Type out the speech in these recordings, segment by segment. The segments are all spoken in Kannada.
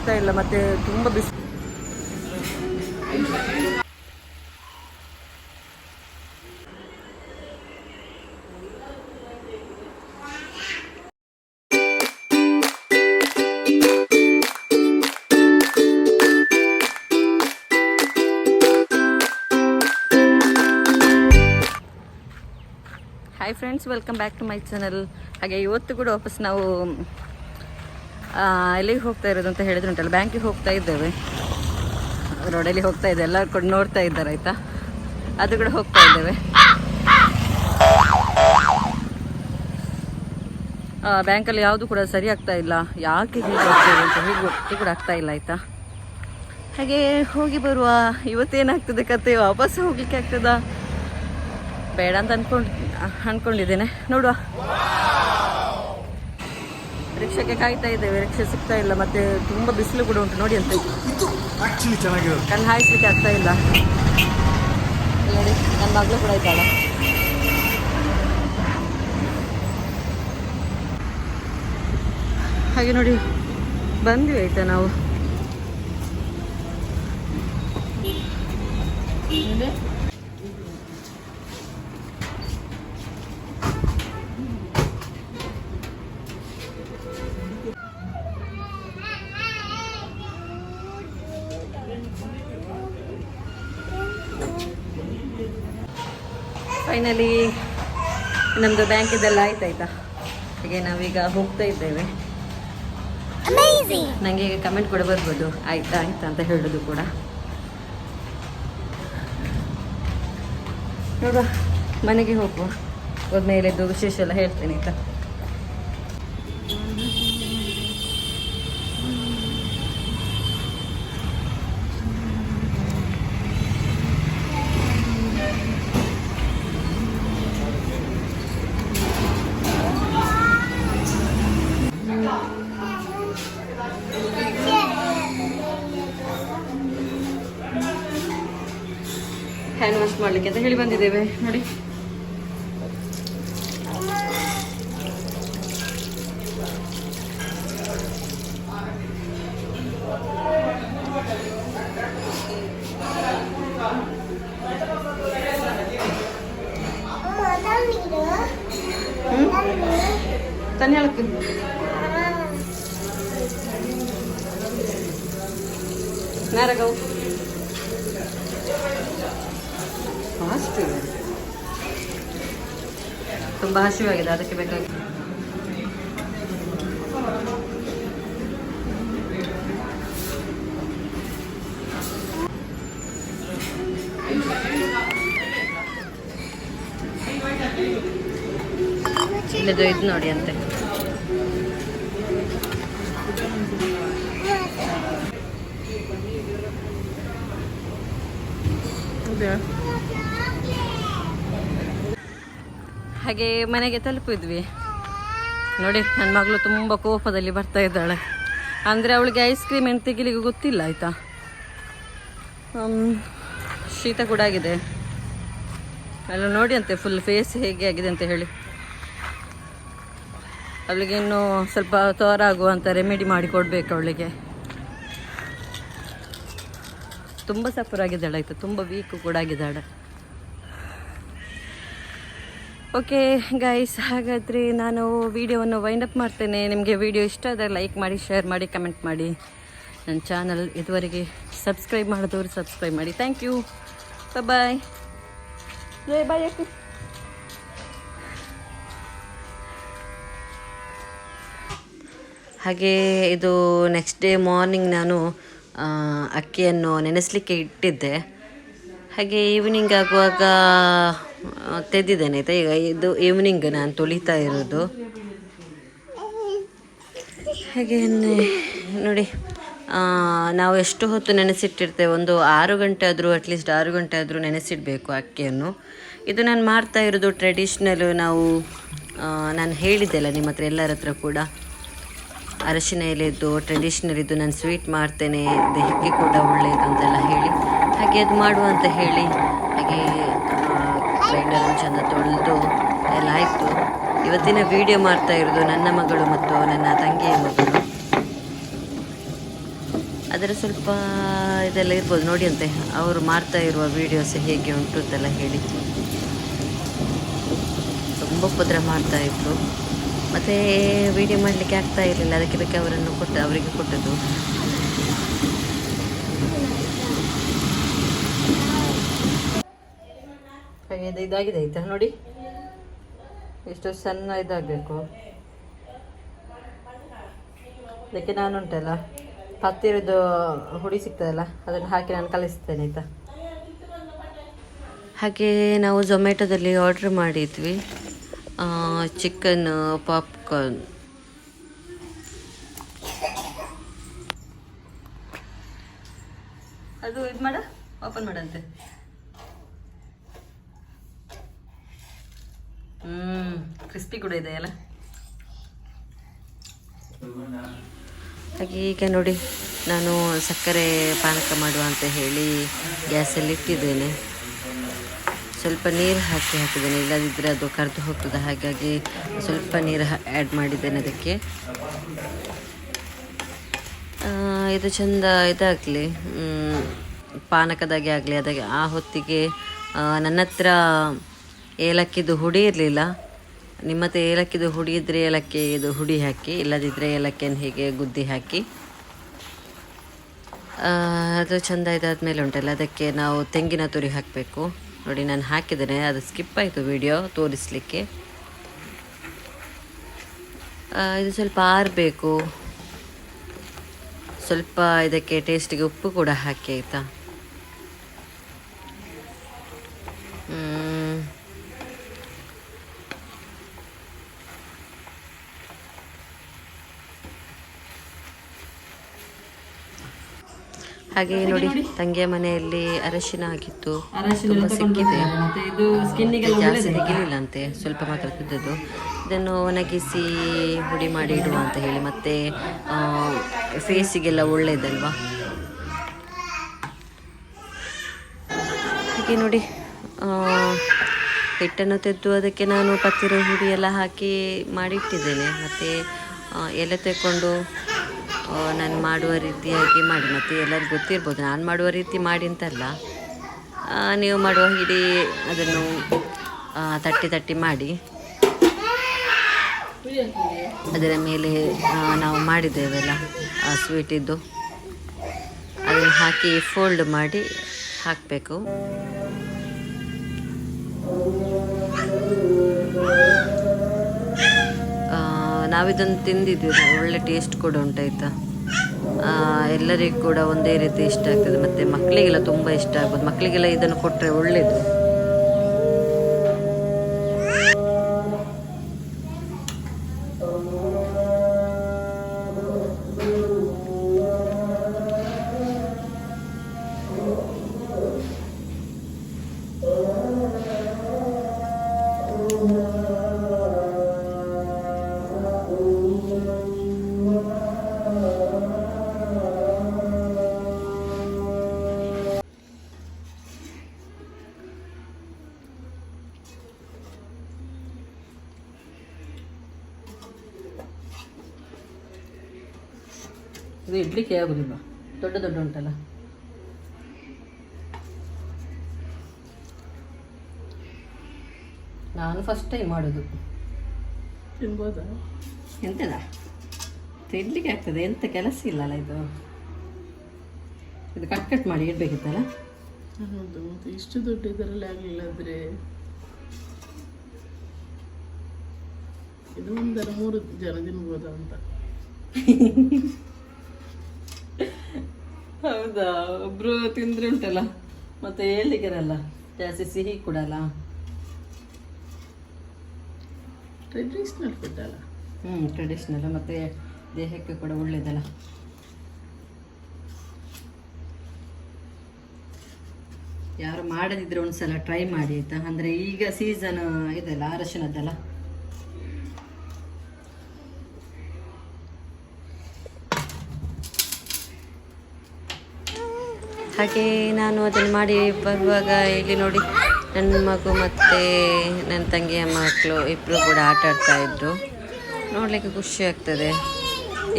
ಸಿಗ್ತಾ ಇಲ್ಲ, ಮತ್ತು ತುಂಬ ಬಿಸಿ. Hi friends, welcome back to my channel. ಹಾಗೆ ಇವತ್ತು ಕೂಡ ವಾಪಸ್ ನಾವು ಎಲ್ಲಿಗೆ ಹೋಗ್ತಾ ಇರೋದು ಅಂತ ಹೇಳಿದ್ರು ಉಂಟಲ್ಲ, ಬ್ಯಾಂಕಿಗೆ ಹೋಗ್ತಾ ಇದ್ದೇವೆ. ರೋಡಲ್ಲಿ ಹೋಗ್ತಾ ಇದೆ, ಎಲ್ಲ ಕೂಡ ನೋಡ್ತಾ ಇದ್ದಾರೆ ಆಯಿತಾ. ಅದು ಕೂಡ ಹೋಗ್ತಾ ಇದ್ದೇವೆ. ಬ್ಯಾಂಕಲ್ಲಿ ಯಾವುದು ಕೂಡ ಸರಿ ಆಗ್ತಾ ಇಲ್ಲ, ಯಾಕೆ ಹೀಗೆ ಹೋಗ್ತೇವೆ ಅಂತ ಹೀಗೆ ಗೊತ್ತು ಕೂಡ ಆಗ್ತಾ ಇಲ್ಲ ಆಯಿತಾ. ಹಾಗೆ ಹೋಗಿ ಬರುವ. ಇವತ್ತೇನಾಗ್ತದೆ ಕತೆ, ವಾಪಸ್ ಹೋಗ್ಲಿಕ್ಕೆ ಆಗ್ತದಾ ಬೇಡ ಅಂತ ಅನ್ಕೊಂಡಿದ್ದೇನೆ. ನೋಡುವ. ರಿಕ್ಷಾಕ್ಕೆ ಕಾಯ್ತಾ ಇದ್ದೇವೆ, ರಿಕ್ಷಾ ಸಿಗ್ತಾ ಇಲ್ಲ, ಮತ್ತೆ ತುಂಬ ಬಿಸಿಲು ಕೂಡ ಉಂಟು ನೋಡಿ. ಅಂತ ಕಣ್ಣು ಹಾಯಿಸ್ಲಿಕ್ಕೆ ಆಗ್ತಾ ಇಲ್ಲ ನೋಡಿ. ನನ್ನ ಮಗಳು ಕೂಡ ಇದ್ದಾಳ. ಹಾಗೆ ನೋಡಿ ಬಂದ್ವಿ ಆಯ್ತಾ ನಾವು. ಫೈನಲಿ ನಮ್ಮದು ಬ್ಯಾಂಕಿದೆಲ್ಲ ಆಯ್ತಾಯ್ತಾ. ಹಾಗೆ ನಾವೀಗ ಹೋಗ್ತಾ ಇದ್ದೇವೆ. ನನಗೆ ಈಗ ಕಮೆಂಟ್ ಕೂಡ ಬರ್ಬೋದು, ಆಯ್ತಾ ಆಯ್ತಾ ಅಂತ ಹೇಳೋದು ಕೂಡ. ನೋಡುವ, ಮನೆಗೆ ಹೋಗುವ. ಹೋದ್ಮೇಲೆದ್ದು ವಿಶೇಷ ಎಲ್ಲ ಹೇಳ್ತೇನೆ ಆಯ್ತಾ. ಹ್ಯಾಂಡ್ ವಾಶ್ ಮಾಡಲಿಕ್ಕೆ ಅಂತ ಹೇಳಿ ಬಂದಿದ್ದೇವೆ ನೋಡಿ. ತನ್ನಿ ಹೇಳಕ್ಕೆ ನಾರಗವು ಫಾಸ್ಟ್ ಇದೆ. ತುಂಬ ಹಸಿವಾಗಿದೆ, ಅದಕ್ಕೆ ಬೇಕಾಗಿ. ಇಲ್ಲದು ಇದು ನೋಡಿ ಅಂತೆ. ಹಾಗೆ ಮನೆಗೆ ತಲುಪಿದ್ವಿ ನೋಡಿ. ನನ್ನ ಮಗಳು ತುಂಬ ಕೋಪದಲ್ಲಿ ಬರ್ತಾ ಇದ್ದಾಳೆ. ಅಂದರೆ ಅವಳಿಗೆ ಐಸ್ ಕ್ರೀಮ್ ಏನು ತೆಗಿಲಿಕ್ಕೆ ಗೊತ್ತಿಲ್ಲ ಆಯಿತಾ. ಶೀತ ಕೂಡ ಆಗಿದೆ ಎಲ್ಲ ನೋಡಿ ಅಂತೆ. ಫುಲ್ ಫೇಸ್ ಹೇಗೆ ಆಗಿದೆ ಅಂತ ಹೇಳಿ. ಅವಳಿಗೆ ಇನ್ನೂ ಸ್ವಲ್ಪ ತೋರಾಗುವಂಥ ರೆಮಿಡಿ ಮಾಡಿ ಕೊಡಬೇಕು ಅವಳಿಗೆ. ತುಂಬ ಸಫರ್ ಆಗಿದ್ದಾಳೆ ಆಯಿತಾ, ತುಂಬ ವೀಕ್ ಕೂಡ ಆಗಿದ್ದಾಳೆ. ಓಕೆ ಗೈಸ್, ಹಾಗಾದರೆ ನಾನು ವಿಡಿಯೋವನ್ನು ವೈಂಡ್ ಅಪ್ ಮಾಡ್ತೇನೆ. ನಿಮಗೆ ವಿಡಿಯೋ ಇಷ್ಟ ಆದರೆ ಲೈಕ್ ಮಾಡಿ, ಶೇರ್ ಮಾಡಿ, ಕಮೆಂಟ್ ಮಾಡಿ. ನನ್ನ ಚಾನಲ್ ಇದುವರೆಗೆ ಸಬ್ಸ್ಕ್ರೈಬ್ ಮಾಡಿದವರು ಸಬ್ಸ್ಕ್ರೈಬ್ ಮಾಡಿ. ಥ್ಯಾಂಕ್ ಯು, ಬಾಯ್ ಬಾಯ್. ಹಾಗೆ ಇದು ನೆಕ್ಸ್ಟ್ ಡೇ ಮಾರ್ನಿಂಗ್ ನಾನು ಅಕ್ಕಿಯನ್ನು ನೆನೆಸಲಿಕ್ಕೆ ಇಟ್ಟಿದ್ದೆ. ಹಾಗೆ ಈವ್ನಿಂಗ್ ಆಗುವಾಗ ತೆಗೆದಿದ್ದೇನೆ ಆಯಿತಾ. ಈಗ ಇದು ಈವ್ನಿಂಗ್ ನಾನು ತೊಳಿತಾ ಇರೋದು. ಹಾಗೆ ನೋಡಿ, ನಾವು ಎಷ್ಟು ಹೊತ್ತು ನೆನೆಸಿಟ್ಟಿರ್ತೇವೆ, ಒಂದು 6 ಗಂಟೆ ಆದರೂ, ಅಟ್ಲೀಸ್ಟ್ 6 ಗಂಟೆ ಆದರೂ ನೆನೆಸಿಡಬೇಕು ಅಕ್ಕಿಯನ್ನು. ಇದು ನಾನು ಮಾಡ್ತಾ ಇರೋದು ಟ್ರೆಡಿಷ್ನಲ್. ನಾನು ಹೇಳಿದ್ದೆಲ್ಲ ನಿಮ್ಮ ಹತ್ರ, ಎಲ್ಲರ ಹತ್ರ ಕೂಡ. ಅರಶಿನ ಎಲೆದು ಟ್ರೆಡಿಷ್ನಲ್ ಇದು ನಾನು ಸ್ವೀಟ್ ಮಾಡ್ತೇನೆ, ದೇಹಕ್ಕೆ ಕೂಡ ಒಳ್ಳೆಯದು ಅಂತೆಲ್ಲ ಹೇಳಿ ಹಾಗೆ ಅದು ಮಾಡುವ ಅಂತ ಹೇಳಿ ಹಾಗೆ ಗ್ರೈಂಡರನ್ನು ಚೆಂದ ತೊಳೆದು ಎಲ್ಲ ಆಯಿತು. ಇವತ್ತಿನ ವಿಡಿಯೋ ಮಾಡ್ತಾ ಇರೋದು ನನ್ನ ಮಗಳು ಮತ್ತು ನನ್ನ ತಂಗಿಯ ಮಗಳು. ಅದರ ಸ್ವಲ್ಪ ಇದೆಲ್ಲ ಇರ್ಬೋದು ನೋಡಿ ಅಂತೆ, ಅವರು ಮಾಡ್ತಾ ಇರುವ ವೀಡಿಯೋಸ್ ಹೇಗೆ ಉಂಟು ಅಂತೆಲ್ಲ ಹೇಳಿ. ತುಂಬ ಉಪದ್ರ ಮಾಡ್ತಾಯಿದ್ರು. ಮತ್ತು ವೀಡಿಯೋ ಮಾಡಲಿಕ್ಕೆ ಆಗ್ತಾ ಇರಲಿಲ್ಲ, ಅದಕ್ಕೆ ಬೇಕು ಅವರಿಗೆ ಕೊಟ್ಟದ್ದು. ಹಾಗೆ ಇದಾಗಿದೆ ಆಯ್ತಾ ನೋಡಿ, ಎಷ್ಟು ಸಣ್ಣ ಇದಾಗಬೇಕು. ಅದಕ್ಕೆ ನಾನು ಉಂಟಲ್ಲ ಹತ್ತಿರದ್ದು ಹುಡಿ ಸಿಗ್ತದಲ್ಲ ಅದನ್ನು ಹಾಕಿ ನಾನು ಕಲಿಸ್ತೇನೆ ಆಯಿತಾ. ಹಾಗೆ ನಾವು ಝೊಮ್ಯಾಟೊದಲ್ಲಿ ಆರ್ಡ್ರ್ ಮಾಡಿದ್ವಿ ಚಿಕನ್ ಪಾಪ್ಕಾರ್ನ್. ಅದು ಇದು ಮಾಡ ಓಪನ್ ಮಾಡಂತೆ. ಕ್ರಿಸ್ಪಿ ಕೂಡ ಇದೆ ಅಲ್ಲ. ಹಾಗೆ ಈಗ ನೋಡಿ ನಾನು ಸಕ್ಕರೆ ಪಾನಕ ಮಾಡುವ ಅಂತ ಹೇಳಿ ಗ್ಯಾಸಲ್ಲಿ ಇಟ್ಟಿದ್ದೇನೆ. ಸ್ವಲ್ಪ ನೀರು ಹಾಕಿದ್ದೇನೆ, ಇಲ್ಲದಿದ್ದರೆ ಅದು ಕರೆದು ಹೋಗ್ತದೆ. ಹಾಗಾಗಿ ಸ್ವಲ್ಪ ನೀರು ಆ್ಯಡ್ ಮಾಡಿದ್ದೇನೆ ಅದಕ್ಕೆ. ಇದು ಚೆಂದ ಇದಾಗಲಿ, ಪಾನಕದಾಗೆ ಆಗಲಿ. ಅದಾಗೆ ಆ ಹೊತ್ತಿಗೆ ನನ್ನ ಹತ್ರ ಏಲಕ್ಕಿದು ಹುಡಿ ಇರಲಿಲ್ಲ. ನಿಮ್ಮ ಹತ್ರ ಏಲಕ್ಕಿದು ಹುಡಿ ಇದ್ದರೆ ಏಲಕ್ಕಿದು ಹುಡಿ ಹಾಕಿ, ಇಲ್ಲದಿದ್ದರೆ ಏಲಕ್ಕಿಯನ್ನು ಹೀಗೆ ಗುದ್ದಿ ಹಾಕಿ. ಅದು ಚೆಂದ ಇದಾದಮೇಲೆ ಉಂಟಲ್ಲ ಅದಕ್ಕೆ ನಾವು ತೆಂಗಿನ ತುರಿ ಹಾಕಬೇಕು. ನೋಡಿ ನಾನು ಹಾಕಿದ್ದೇನೆ, ಅದು ಸ್ಕಿಪ್ ಆಯಿತು ವಿಡಿಯೋ ತೋರಿಸಲಿಕ್ಕೆ. ಇದು ಸ್ವಲ್ಪ ಆರಬೇಕು. ಸ್ವಲ್ಪ ಇದಕ್ಕೆ ಟೇಸ್ಟಿಗೆ ಉಪ್ಪು ಕೂಡ ಹಾಕಿ ಆಯಿತಾ. ಹಾಗೆ ನೋಡಿ ತಂಗಿಯ ಮನೆಯಲ್ಲಿ ಅರಶಿನ ಆಗಿತ್ತು, ತುಂಬ ಸಿಕ್ಕಿದೆ. ಜಾಸ್ತಿ ತೆಗಿಲಿಲ್ಲ ಅಂತೆ, ಸ್ವಲ್ಪ ಮಾತ್ರ ತಿದ್ದದ್ದು. ಇದನ್ನು ಒಣಗಿಸಿ ಹುಡಿ ಮಾಡಿ ಇಡುವ ಅಂತ ಹೇಳಿ, ಮತ್ತು ಫೇಸಿಗೆಲ್ಲ ಒಳ್ಳೆಯದಲ್ವಾ. ಹಾಗೆ ನೋಡಿ ಹಿಟ್ಟನ್ನು ತೆಗೆದು ಅದಕ್ಕೆ ನಾನು ಪತ್ತಿರೋ ಹುಡಿ ಎಲ್ಲ ಹಾಕಿ ಮಾಡಿಟ್ಟಿದ್ದೇನೆ. ಮತ್ತು ಎಲೆ ತೆಕ್ಕೊಂಡು ನಾನು ಮಾಡುವ ರೀತಿಯಾಗಿ ಮಾಡಿ, ಮತ್ತು ಎಲ್ಲರಿಗೂ ಗೊತ್ತಿರ್ಬೋದು ನಾನು ಮಾಡುವ ರೀತಿ ಮಾಡಿ ಅಂತಲ್ಲ, ನೀವು ಮಾಡುವ ಹಿಡಿ ಅದನ್ನು ತಟ್ಟಿ ಮಾಡಿ ಅದರ ಮೇಲೆ ನಾವು ಮಾಡಿದ್ದೇವೆಲ್ಲ ಸ್ವೀಟಿದ್ದು ಅದನ್ನು ಹಾಕಿ ಫೋಲ್ಡ್ ಮಾಡಿ ಹಾಕಬೇಕು. ನಾವಿದನ್ನು ತಿಂದಿದ್ದೀವಿ, ಒಳ್ಳೆ ಟೇಸ್ಟ್ ಕೂಡ ಉಂಟಾಯ್ತಾ. ಎಲ್ಲರಿಗೂ ಕೂಡ ಒಂದೇ ರೀತಿ ಇಷ್ಟ ಆಗ್ತದೆ, ಮತ್ತು ಮಕ್ಕಳಿಗೆಲ್ಲ ತುಂಬ ಇಷ್ಟ ಆಗ್ಬೋದು. ಮಕ್ಕಳಿಗೆಲ್ಲ ಇದನ್ನು ಕೊಟ್ಟರೆ ಒಳ್ಳೆಯದು. ಇದು ಇಡ್ಲಿಕ್ಕೆ ಆಗೋದಿಲ್ಲ, ದೊಡ್ಡ ಉಂಟಲ್ಲ. ನಾನು ಫಸ್ಟ್ ಟೈಮ್ ಮಾಡೋದು. ತಿನ್ಬೋದಾ? ಎಂತದ ತಿನ್ಲಿಕ್ಕೆ ಆಗ್ತದೆ, ಎಂತ ಕೆಲಸ ಇಲ್ಲಲ್ಲ. ಇದು ಕಟ್ ಮಾಡಿ ಇಡಬೇಕಿತ್ತಲ್ಲ. ಹೌದು, ಮತ್ತು ಇಷ್ಟು ದೊಡ್ಡ ಇದರಲ್ಲಿ ಆಗಲಿಲ್ಲ ಅಂದರೆ ಇದು 3 ಜನ ತಿನ್ಬೋದಾ ಅಂತ. ಹೌದಾ, ಒಬ್ರು ತಿಂದ್ರೆ ಉಂಟಲ್ಲ ಮತ್ತೆ ಹೇಳಿಗೆರಲ್ಲ, ಜಾಸ್ತಿ ಸಿಹಿ ಕೊಡಲ್ಲ. ಟ್ರೆಡಿಷ್ನಲ್ ಫುಡ್ ಅಲ್ಲ. ಟ್ರೆಡಿಷ್ನಲ್, ಮತ್ತೆ ದೇಹಕ್ಕೆ ಕೂಡ ಒಳ್ಳೇದಲ್ಲ. ಯಾರು ಮಾಡದಿದ್ರೆ ಒಂದ್ಸಲ ಟ್ರೈ ಮಾಡಿ ಆಯ್ತಾ. ಅಂದ್ರೆ ಈಗ ಸೀಸನ್ ಇದೆಲ್ಲ ಅರಶಿನದ್ದಲ್ಲ. ಹಾಗೆ ನಾನು ಅದನ್ನು ಮಾಡಿ ಬರುವಾಗ ಇಲ್ಲಿ ನೋಡಿ ನನ್ನ ಮಗು ಮತ್ತು ನನ್ನ ತಂಗಿಯ ಮಕ್ಕಳು ಇಬ್ಬರು ಕೂಡ ಆಟ ಆಡ್ತಾ ಇದ್ರು. ನೋಡಲಿಕ್ಕೆ ಖುಷಿ ಆಗ್ತದೆ.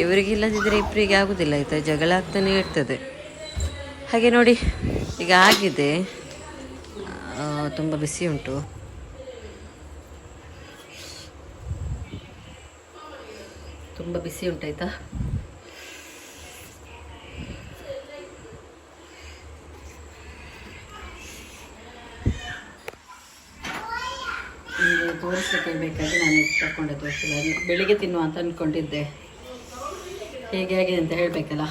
ಇವರಿಗೆ ಇಲ್ಲದಿದ್ದರೆ ಇಬ್ಬರಿಗೆ ಆಗೋದಿಲ್ಲ ಆಯಿತಾ, ಜಗಳ ಆಗ್ತಾನೆ ಇರ್ತದೆ. ಹಾಗೆ ನೋಡಿ ಈಗ ಆಗಿದೆ, ತುಂಬ ಬಿಸಿ ಉಂಟು. ತುಂಬ ಬಿಸಿ ಉಂಟಾಯ್ತಾ. ನಿಮಗೆ ತೋರಿಸ್ಲಿಕ್ಕೆ ಬೇಕಾಗಿ ನಾನು ತಗೊಂಡೆ ತೋರಿಸಿಲ್ಲ. ಬೆಳಿಗ್ಗೆ ತಿನ್ನುವ ಅಂತ ಅಂದ್ಕೊಂಡಿದ್ದೆ, ಹೇಗೆ ಆಗಿದೆ ಅಂತ ಹೇಳಬೇಕಲ್ಲ.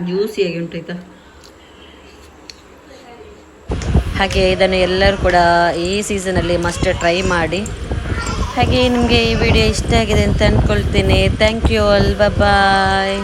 ಜ್ಯೂಸಿಯಾಗಿ ಉಂಟಾಯ್ತಾ. ಹಾಗೆ ಇದನ್ನು ಎಲ್ಲರೂ ಕೂಡ ಈ ಸೀಸನಲ್ಲಿ ಮಸ್ಟ್ ಟ್ರೈ ಮಾಡಿ. ಹಾಗೆ ನಿಮಗೆ ಈ ವಿಡಿಯೋ ಇಷ್ಟ ಆಗಿದೆ ಅಂತ ಅಂದ್ಕೊಳ್ತೀನಿ. Thank you all, bye.